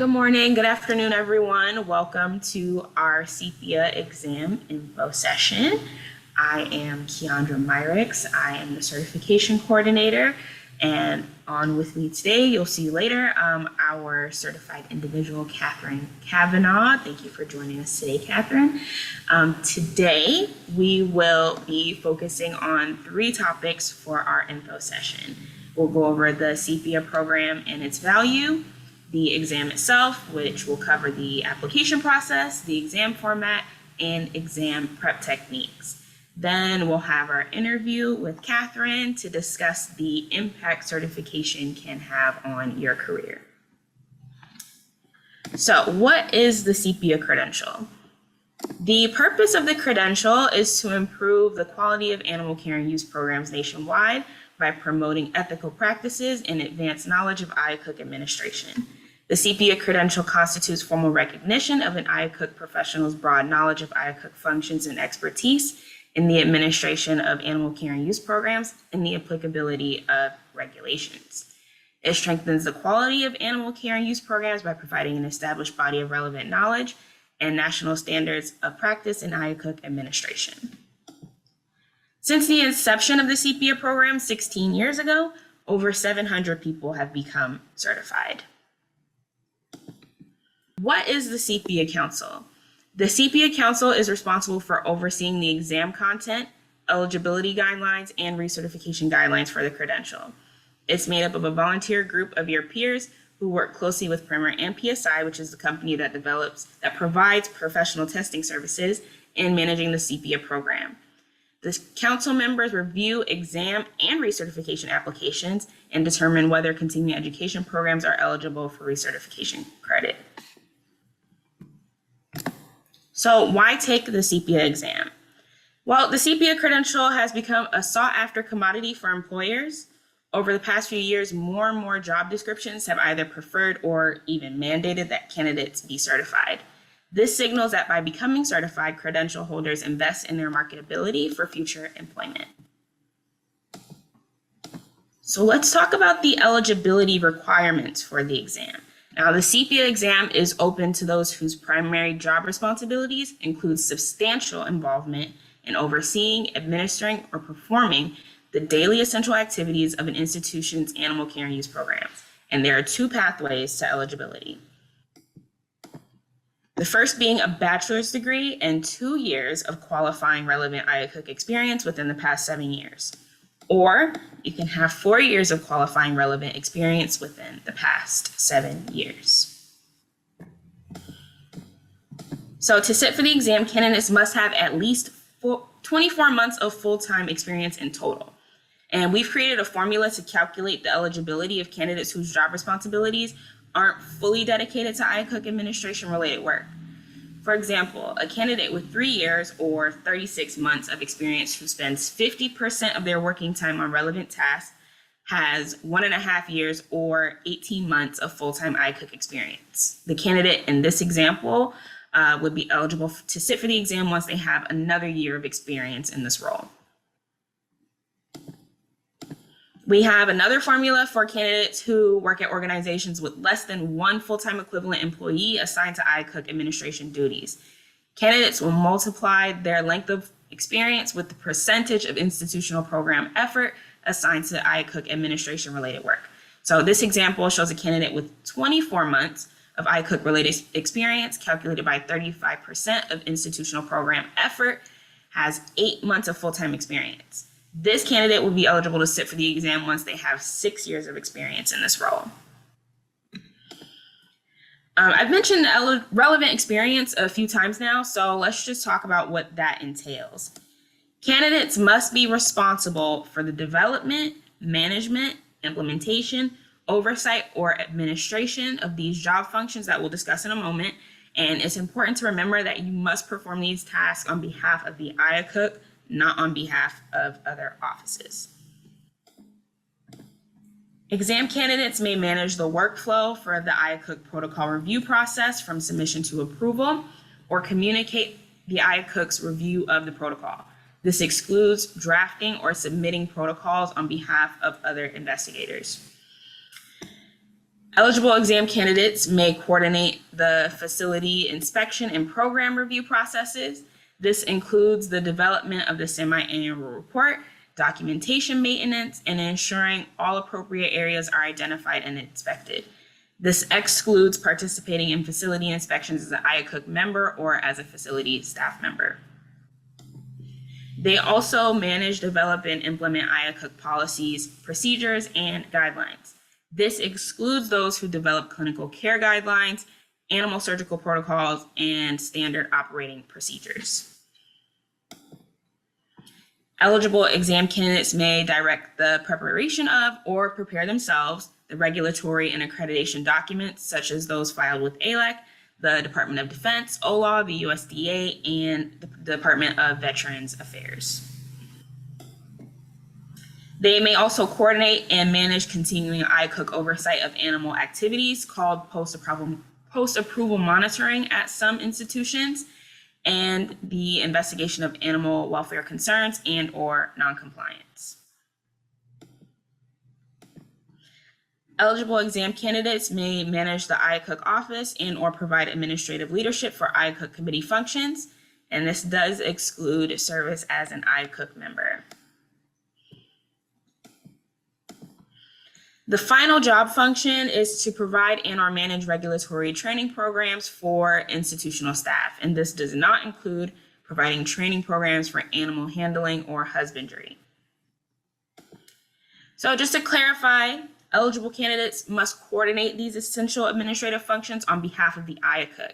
Good morning, good afternoon, everyone. Welcome to our CPIA exam info session. I am Keandra Myricks. I am the certification coordinator, and on with me today, you'll see later, our certified individual, Catherine Kavanaugh. Thank you for joining us today, Catherine. Today, we will be focusing on 3 topics for our info session. We'll go over the CPIA program and its value, the exam itself, which will cover the application process, the exam format, and exam prep techniques. Then we'll have our interview with Catherine to discuss the impact certification can have on your career. So what is the CPIA credential? The purpose of the credential is to improve the quality of animal care and use programs nationwide by promoting ethical practices and advanced knowledge of IACUC Administration. The CPIA credential constitutes formal recognition of an IACUC professional's broad knowledge of IACUC functions and expertise in the administration of animal care and use programs and the applicability of regulations. It strengthens the quality of animal care and use programs by providing an established body of relevant knowledge and national standards of practice in IACUC administration. Since the inception of the CPIA program 16 years ago, over 700 people have become certified. What is the CPIA Council? The CPIA Council is responsible for overseeing the exam content, eligibility guidelines, and recertification guidelines for the credential. It's made up of a volunteer group of your peers who work closely with Primer and PSI, which is the company that provides professional testing services in managing the CPIA program. The council members review exam and recertification applications and determine whether continuing education programs are eligible for recertification credit. So why take the CPIA exam? Well, the CPIA credential has become a sought-after commodity for employers. Over the past few years, more and more job descriptions have either preferred or even mandated that candidates be certified. This signals that by becoming certified, credential holders invest in their marketability for future employment. So let's talk about the eligibility requirements for the exam. Now, the CPIA exam is open to those whose primary job responsibilities include substantial involvement in overseeing, administering, or performing the daily essential activities of an institution's animal care and use programs. And there are 2 pathways to eligibility. The first being a bachelor's degree and 2 years of qualifying relevant IACUC experience within the past 7 years. Or you can have 4 years of qualifying relevant experience within the past 7 years. So to sit for the exam, candidates must have at least 24 months of full-time experience in total. And we've created a formula to calculate the eligibility of candidates whose job responsibilities aren't fully dedicated to IACUC administration related work. For example, a candidate with 3 years or 36 months of experience who spends 50% of their working time on relevant tasks has 1.5 years or 18 months of full-time IACUC experience. The candidate in this example would be eligible to sit for the exam once they have another year of experience in this role. We have another formula for candidates who work at organizations with less than 1 full-time equivalent employee assigned to IACUC administration duties. Candidates will multiply their length of experience with the percentage of institutional program effort assigned to IACUC administration related work. So this example shows a candidate with 24 months of IACUC related experience calculated by 35% of institutional program effort has 8 months of full-time experience. This candidate will be eligible to sit for the exam once they have 6 years of experience in this role. I've mentioned relevant experience a few times now, so let's just talk about what that entails. Candidates must be responsible for the development, management, implementation, oversight, or administration of these job functions that we'll discuss in a moment. And it's important to remember that you must perform these tasks on behalf of the IACUC, not on behalf of other offices. Exam candidates may manage the workflow for the IACUC protocol review process from submission to approval, or communicate the IACUC's review of the protocol. This excludes drafting or submitting protocols on behalf of other investigators. Eligible exam candidates may coordinate the facility inspection and program review processes. This includes the development of the semi-annual report, documentation maintenance, and ensuring all appropriate areas are identified and inspected. This excludes participating in facility inspections as an IACUC member or as a facility staff member. They also manage, develop, and implement IACUC policies, procedures, and guidelines. This excludes those who develop clinical care guidelines, animal surgical protocols, and standard operating procedures. Eligible exam candidates may direct the preparation of or prepare themselves the regulatory and accreditation documents, such as those filed with ALEC, the Department of Defense, OLAW, the USDA, and the Department of Veterans Affairs. They may also coordinate and manage continuing IACUC oversight of animal activities called post-approval monitoring at some institutions, and the investigation of animal welfare concerns and or noncompliance. Eligible exam candidates may manage the IACUC office and or provide administrative leadership for IACUC committee functions, and this does exclude service as an IACUC member. The final job function is to provide and or manage regulatory training programs for institutional staff, and this does not include providing training programs for animal handling or husbandry. So just to clarify, eligible candidates must coordinate these essential administrative functions on behalf of the IACUC.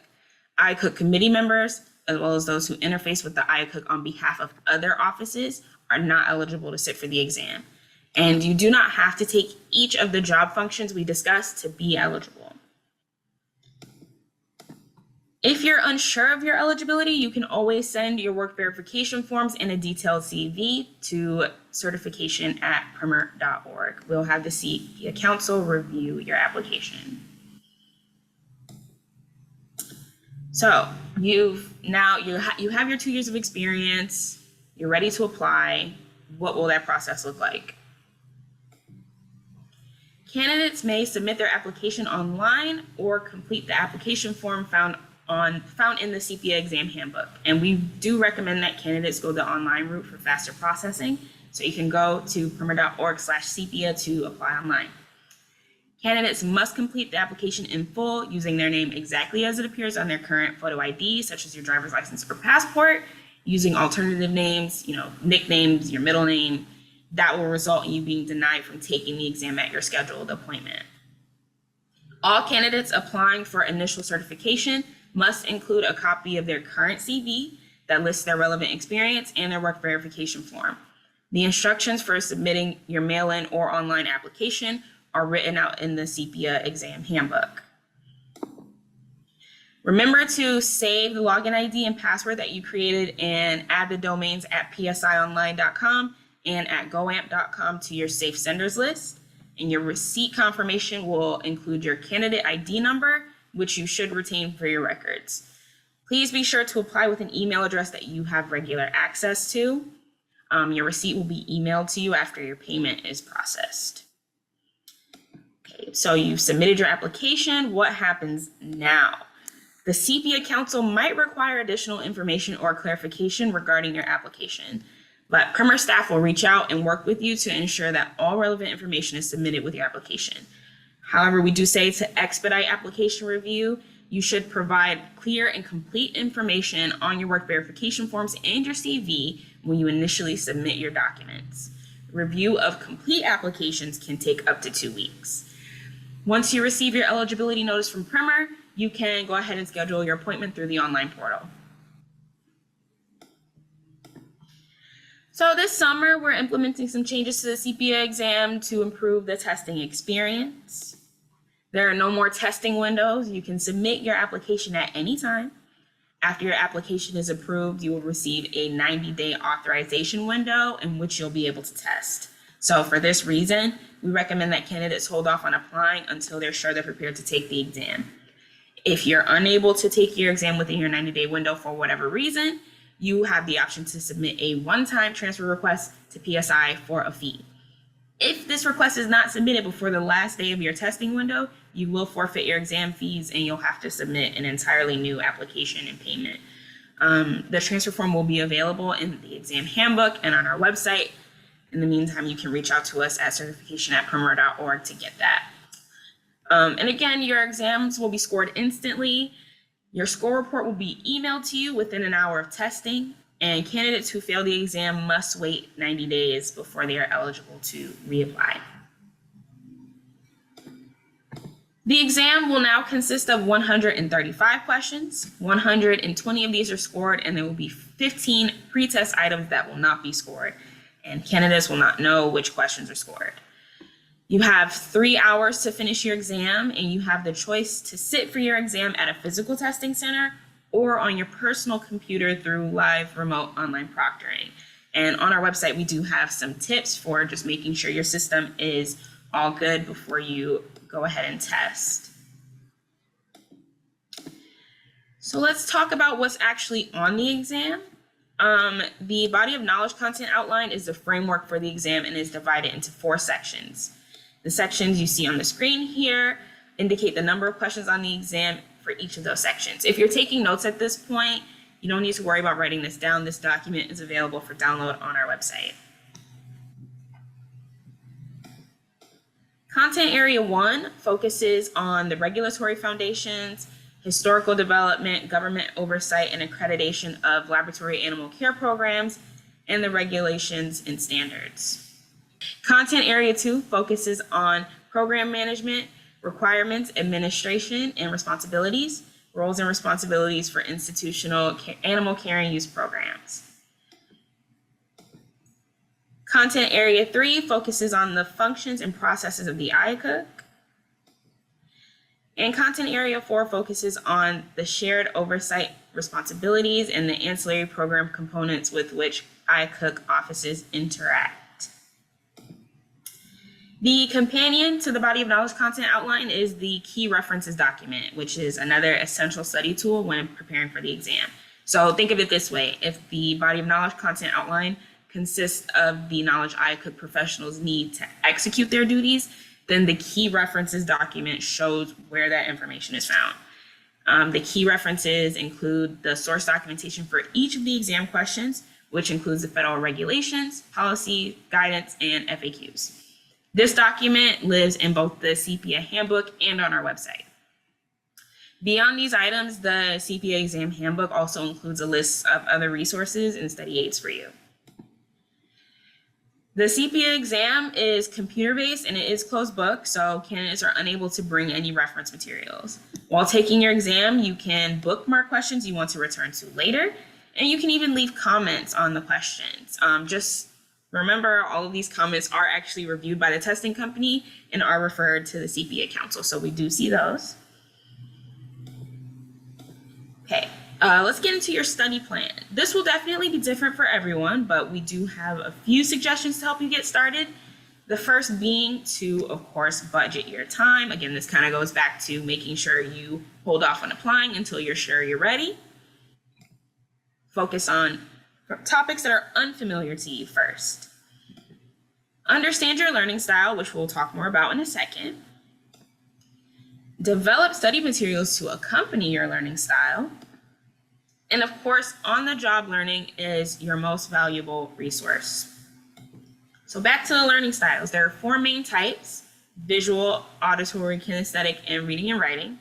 IACUC committee members, as well as those who interface with the IACUC on behalf of other offices, are not eligible to sit for the exam. And you do not have to take each of the job functions we discussed to be eligible. If you're unsure of your eligibility, you can always send your work verification forms in a detailed CV to certification@primer.org. We'll have the CPIA Council review your application. So you have your 2 years of experience, you're ready to apply. What will that process look like? Candidates may submit their application online or complete the application form found in the CPIA exam handbook. And we do recommend that candidates go the online route for faster processing. So you can go to primer.org/CPIA to apply online. Candidates must complete the application in full using their name exactly as it appears on their current photo ID, such as your driver's license or passport, using alternative names, nicknames, your middle name. That will result in you being denied from taking the exam at your scheduled appointment. All candidates applying for initial certification must include a copy of their current CV that lists their relevant experience and their work verification form. The instructions for submitting your mail-in or online application are written out in the CPIA exam handbook. Remember to save the login ID and password that you created and add the domains at psionline.com and at goamp.com to your safe senders list. And your receipt confirmation will include your candidate ID number, which you should retain for your records. Please be sure to apply with an email address that you have regular access to. Your receipt will be emailed to you after your payment is processed. Okay, so you've submitted your application. What happens now? The CPIA Council might require additional information or clarification regarding your application, but Primer staff will reach out and work with you to ensure that all relevant information is submitted with your application. However, we do say to expedite application review, you should provide clear and complete information on your work verification forms and your CV when you initially submit your documents. Review of complete applications can take up to 2 weeks. Once you receive your eligibility notice from Primer, you can go ahead and schedule your appointment through the online portal. So this summer, we're implementing some changes to the CPIA exam to improve the testing experience. There are no more testing windows. You can submit your application at any time. After your application is approved, you will receive a 90-day authorization window in which you'll be able to test. So for this reason, we recommend that candidates hold off on applying until they're sure they're prepared to take the exam. If you're unable to take your exam within your 90-day window for whatever reason, you have the option to submit a one-time transfer request to PSI for a fee. If this request is not submitted before the last day of your testing window, you will forfeit your exam fees and you'll have to submit an entirely new application and payment. The transfer form will be available in the exam handbook and on our website. In the meantime, you can reach out to us at certification@perimeter.org to get that. And again, your exams will be scored instantly. Your score report will be emailed to you within an hour of testing, and candidates who fail the exam must wait 90 days before they are eligible to reapply. The exam will now consist of 135 questions. 120 of these are scored, and there will be 15 pretest items that will not be scored, and candidates will not know which questions are scored. You have 3 hours to finish your exam, and you have the choice to sit for your exam at a physical testing center or on your personal computer through live remote online proctoring. And on our website, we do have some tips for just making sure your system is all good before you go ahead and test. So let's talk about what's actually on the exam. The body of knowledge content outline is the framework for the exam and is divided into 4 sections. The sections you see on the screen here indicate the number of questions on the exam for each of those sections. If you're taking notes at this point, you don't need to worry about writing this down. This document is available for download on our website. Content Area 1 focuses on the regulatory foundations, historical development, government oversight, and accreditation of laboratory animal care programs, and the regulations and standards. Content Area 2 focuses on program management, requirements, administration, and responsibilities, roles and responsibilities for institutional animal care and use programs. Content Area 3 focuses on the functions and processes of the IACUC. And Content Area 4 focuses on the shared oversight responsibilities and the ancillary program components with which IACUC offices interact. The companion to the body of knowledge content outline is the key references document, which is another essential study tool when preparing for the exam. So think of it this way: if the body of knowledge content outline consists of the knowledge IACUC professionals need to execute their duties, then the key references document shows where that information is found. The key references include the source documentation for each of the exam questions, which includes the federal regulations, policy, guidance, and FAQs. This document lives in both the CPIA handbook and on our website. Beyond these items, the CPIA exam handbook also includes a list of other resources and study aids for you. The CPIA exam is computer-based and it is closed book, so candidates are unable to bring any reference materials. While taking your exam, you can bookmark questions you want to return to later, and you can even leave comments on the questions. Just remember, all of these comments are actually reviewed by the testing company and are referred to the CPIA Council, so we do see those. Okay, let's get into your study plan. This will definitely be different for everyone, but we do have a few suggestions to help you get started. The first being to, of course, budget your time. Again, this kind of goes back to making sure you hold off on applying until you're sure you're ready. Focus on topics that are unfamiliar to you first. Understand your learning style, which we'll talk more about in a second. Develop study materials to accompany your learning style. And of course, on-the-job learning is your most valuable resource. So back to the learning styles. There are 4 main types: visual, auditory, kinesthetic, and reading and writing.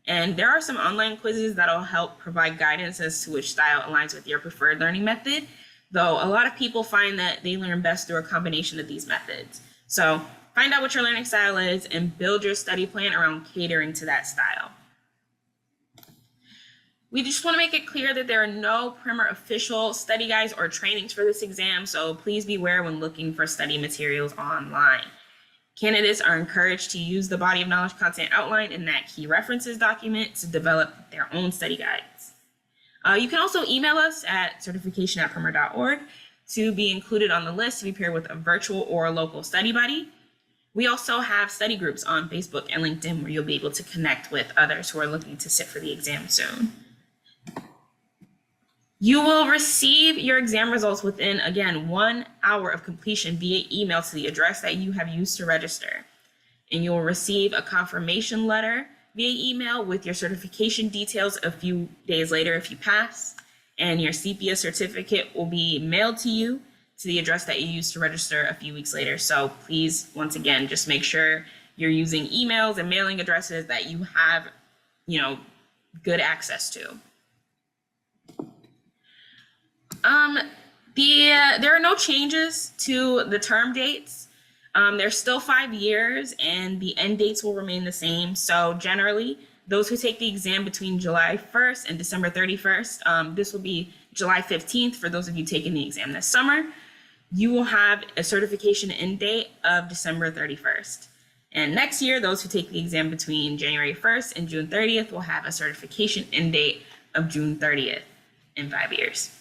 And there are some online quizzes that'll help provide guidance as to which style aligns with your preferred learning method, though a lot of people find that they learn best through a combination of these methods. So find out what your learning style is and build your study plan around catering to that style. We just want to make it clear that there are no primer official study guides or trainings for this exam, so please beware when looking for study materials online. Candidates are encouraged to use the body of knowledge content outline in that key references document to develop their own study guides. You can also email us at certification@perimeter.org to be included on the list to be paired with a virtual or a local study buddy. We also have study groups on Facebook and LinkedIn where you'll be able to connect with others who are looking to sit for the exam soon. You will receive your exam results within, again, 1 hour of completion via email to the address that you have used to register. and you'll receive a confirmation letter via email with your certification details a few days later if you pass. And your CPIA certificate will be mailed to you to the address that you used to register a few weeks later. So please, once again, just make sure you're using emails and mailing addresses that you have, good access to. There are no changes to the term dates. They're still 5 years and the end dates will remain the same. So generally, those who take the exam between July 1st and December 31st, this will be July 15th for those of you taking the exam this summer, you will have a certification end date of December 31st. And next year, those who take the exam between January 1st and June 30th will have a certification end date of June 30th in 5 years.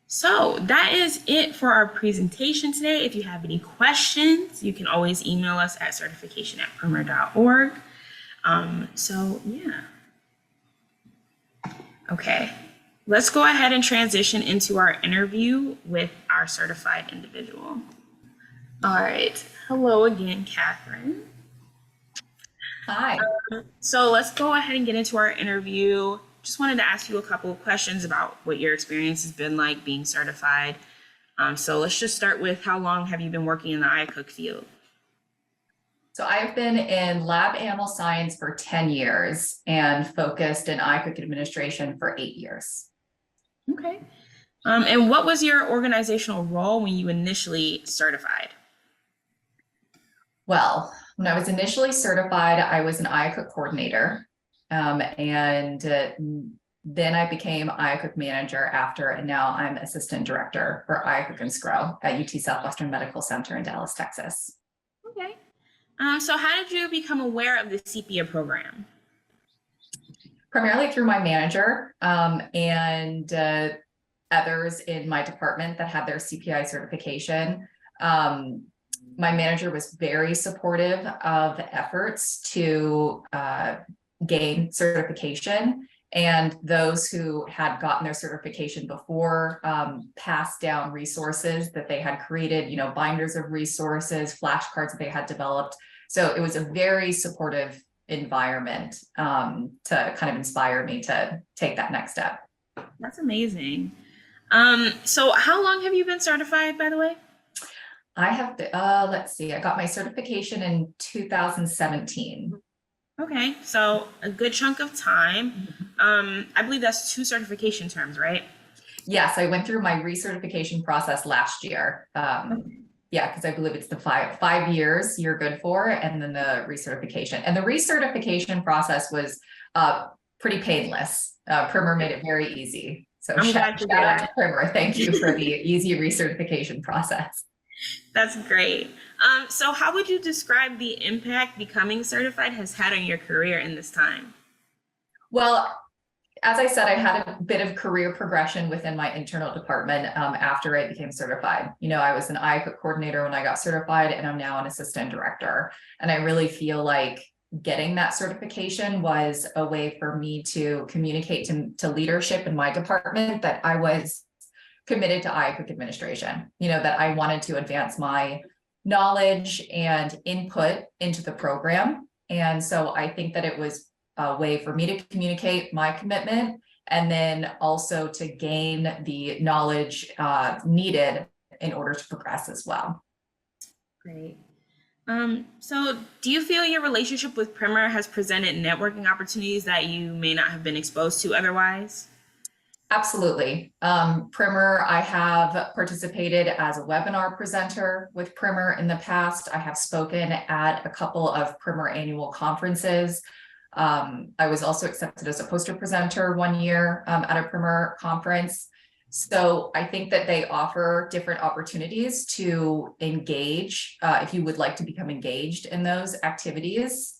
So that is it for our presentation today. If you have any questions, you can always email us at certification@primer.org. Yeah. Okay, let's go ahead and transition into our interview with our certified individual. All right, hello again, Catherine. Hi. So let's go ahead and get into our interview. Just wanted to ask you a couple of questions about what your experience has been like being certified. So let's just start with, how long have you been working in the IACUC field? So I've been in lab animal science for 10 years and focused in IACUC Administration for 8 years. Okay. And what was your organizational role when you initially certified? Well, when I was initially certified, I was an IACUC coordinator. Then I became IACUC manager after, and now I'm assistant director for IACUC and SCRO at UT Southwestern Medical Center in Dallas, Texas. Okay. So how did you become aware of the CPIA program? Primarily through my manager and others in my department that had their CPI certification. My manager was very supportive of efforts to gain certification, and those who had gotten their certification before passed down resources that they had created, binders of resources, flashcards that they had developed. So it was a very supportive environment to kind of inspire me to take that next step. That's amazing. So how long have you been certified, by the way? I have, let's see, I got my certification in 2017. Okay, so a good chunk of time. I believe that's 2 certification terms, right? Yes, I went through my recertification process last year. Yeah, because I believe it's the five years you're good for, and then the recertification. And the recertification process was pretty painless. Primer made it very easy. So shout out to Primer. Thank you for the easy recertification process. That's great. So how would you describe the impact becoming certified has had on your career in this time? Well, as I said, I had a bit of career progression within my internal department after I became certified. I was an IACUC coordinator when I got certified, and I'm now an assistant director. And I really feel like getting that certification was a way for me to communicate to leadership in my department that I was committed to IACUC Administration, that I wanted to advance my knowledge and input into the program. And so I think that it was a way for me to communicate my commitment, and then also to gain the knowledge needed in order to progress as well. Great. So do you feel your relationship with Primer has presented networking opportunities that you may not have been exposed to otherwise? Absolutely. Primer, I have participated as a webinar presenter with Primer in the past. I have spoken at a couple of Primer annual conferences. I was also accepted as a poster presenter one year at a Primer conference. So I think that they offer different opportunities to engage if you would like to become engaged in those activities.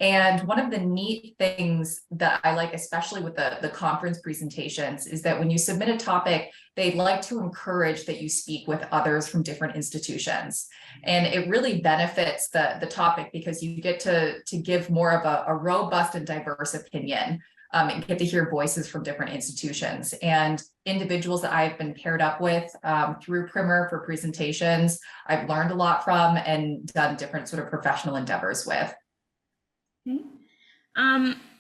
And one of the neat things that I like, especially with the conference presentations, is that when you submit a topic, they'd like to encourage that you speak with others from different institutions. And it really benefits the topic because you get to give more of a robust and diverse opinion and get to hear voices from different institutions. And individuals that I've been paired up with through Primer for presentations, I've learned a lot from and done different sort of professional endeavors with. Okay.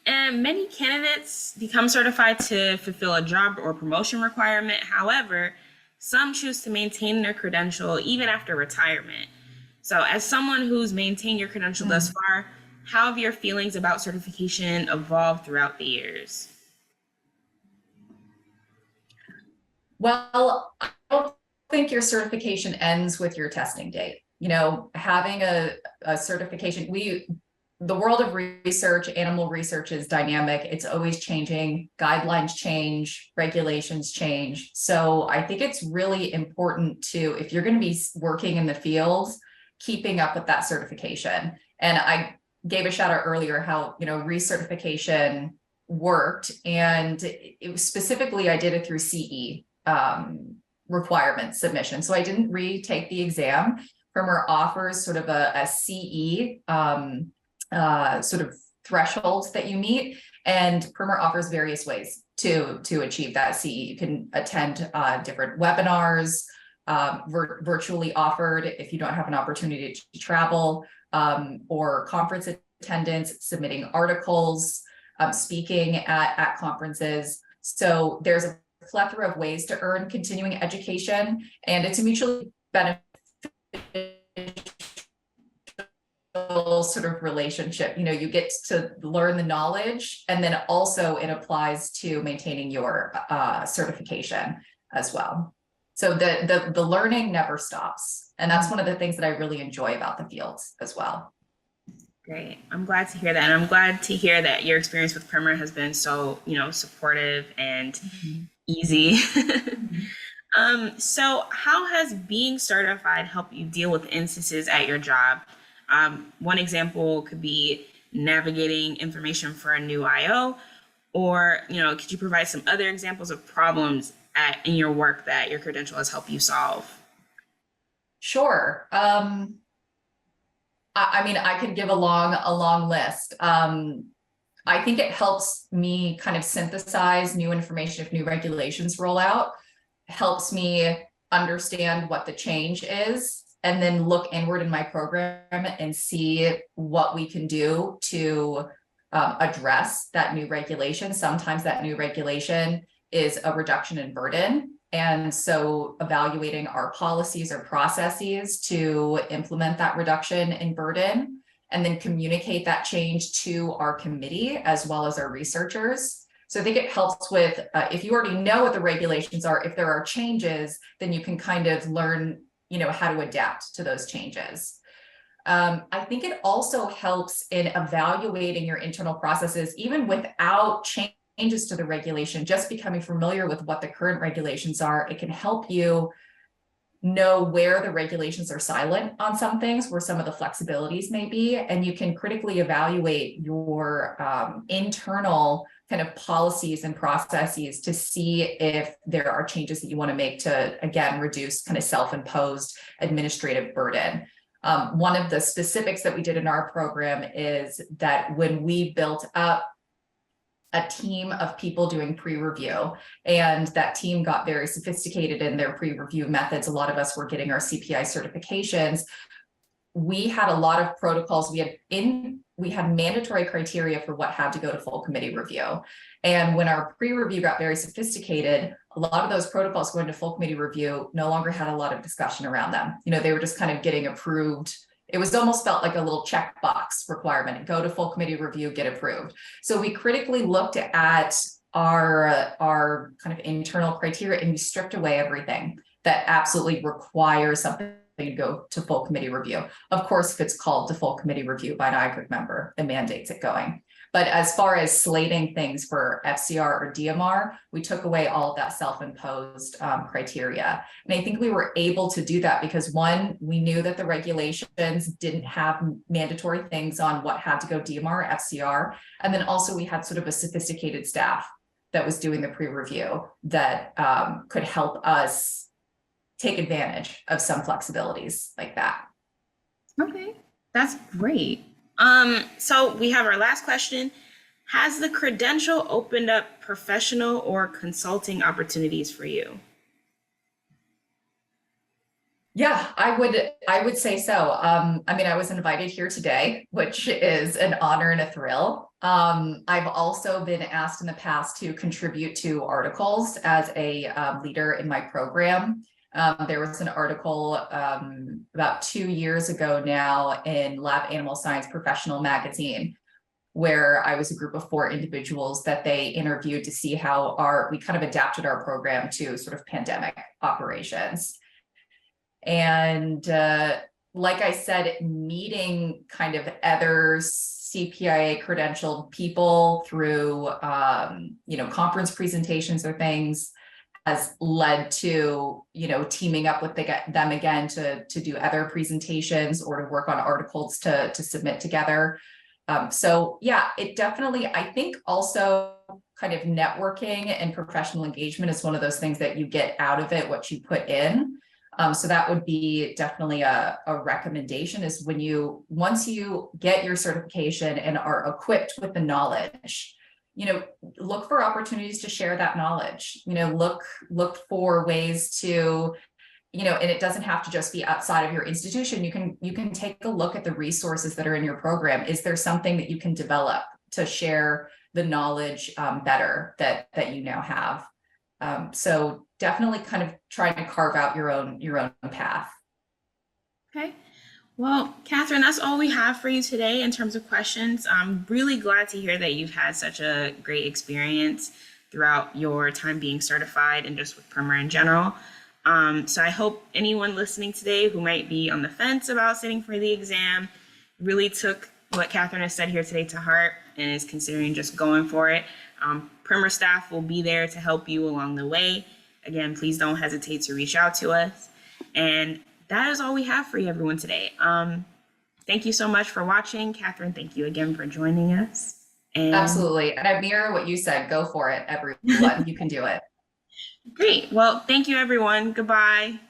And many candidates become certified to fulfill a job or promotion requirement. However, some choose to maintain their credential even after retirement. So as someone who's maintained your credential thus far, how have your feelings about certification evolved throughout the years? Well, I don't think your certification ends with your testing date. You know, having a certification, the world of research, animal research is dynamic. It's always changing. Guidelines change, regulations change. So I think it's really important to, if you're going to be working in the field, keeping up with that certification. And I gave a shout out earlier how, you know, recertification worked, and it was specifically, I did it through CE requirement submission. So I didn't retake the exam. Primer offers sort of a CE sort of thresholds that you meet, and Primer offers various ways to achieve that CE. You can attend different webinars, virtually offered if you don't have an opportunity to travel, or conference attendance, submitting articles, speaking at conferences. So there's a plethora of ways to earn continuing education, and it's a mutually beneficial sort of relationship. You know, you get to learn the knowledge, and then also it applies to maintaining your certification as well. So the learning never stops, and that's one of the things that I really enjoy about the fields as well. Great. I'm glad to hear that. And I'm glad to hear that your experience with Primer has been so, you know, supportive and easy. So how has being certified helped you deal with instances at your job? One example could be navigating information for a new IO, or, you know, could you provide some other examples of problems in your work that your credential has helped you solve? Sure. I mean, I could give a long list. I think it helps me kind of synthesize new information if new regulations roll out, helps me understand what the change is, and then look inward in my program and see what we can do to address that new regulation. Sometimes that new regulation is a reduction in burden. And so evaluating our policies or processes to implement that reduction in burden, and then communicate that change to our committee as well as our researchers. So I think it helps with, if you already know what the regulations are, if there are changes, then you can kind of learn, you know, how to adapt to those changes. I think it also helps in evaluating your internal processes, even without changes to the regulation. Just becoming familiar with what the current regulations are, it can help you know where the regulations are silent on some things, where some of the flexibilities may be, and you can critically evaluate your internal kind of policies and processes to see if there are changes that you want to make to, again, reduce kind of self-imposed administrative burden. One of the specifics that we did in our program is that when we built up a team of people doing pre-review, and that team got very sophisticated in their pre-review methods. A lot of us were getting our CPI certifications. We had a lot of protocols. We had mandatory criteria for what had to go to full committee review. And when our pre-review got very sophisticated, a lot of those protocols going to full committee review no longer had a lot of discussion around them. You know, they were just kind of getting approved. It was almost felt like a little checkbox requirement: go to full committee review, get approved. So we critically looked at our kind of internal criteria, and we stripped away everything that absolutely requires something to go to full committee review. Of course, if it's called to full committee review by an IACUC member, it mandates it going. But as far as slating things for FCR or DMR, we took away all of that self-imposed criteria. And I think we were able to do that because, one, we knew that the regulations didn't have mandatory things on what had to go DMR or FCR. And then also we had sort of a sophisticated staff that was doing the pre-review that could help us take advantage of some flexibilities like that. Okay, that's great. So we have our last question. Has the credential opened up professional or consulting opportunities for you? Yeah, I would say so. I mean, I was invited here today, which is an honor and a thrill. I've also been asked in the past to contribute to articles as a leader in my program. There was an article about 2 years ago now in Lab Animal Science Professional Magazine, where I was a group of 4 individuals that they interviewed to see how we kind of adapted our program to sort of pandemic operations. And like I said, meeting kind of other CPIA credentialed people through, conference presentations or things has led to, teaming up with them again to do other presentations or to work on articles to submit together. So yeah, it definitely, I think also kind of networking and professional engagement is one of those things that you get out of it, what you put in. So that would be definitely a recommendation is once you get your certification and are equipped with the knowledge, look for opportunities to share that knowledge, look for ways to, and it doesn't have to just be outside of your institution. You can take a look at the resources that are in your program. Is there something that you can develop to share the knowledge better that you now have? So definitely kind of trying to carve out your own path. Okay. Well, Catherine, that's all we have for you today in terms of questions. I'm really glad to hear that you've had such a great experience throughout your time being certified and just with PRIMER in general. So I hope anyone listening today who might be on the fence about sitting for the exam really took what Catherine has said here today to heart and is considering just going for it. PRIMER staff will be there to help you along the way. Again, please don't hesitate to reach out to us. And that is all we have for you, everyone, today. Thank you so much for watching. Catherine, thank you again for joining us. And absolutely. And I mirror what you said. Go for it, everyone. You can do it. Great. Well, thank you, everyone. Goodbye.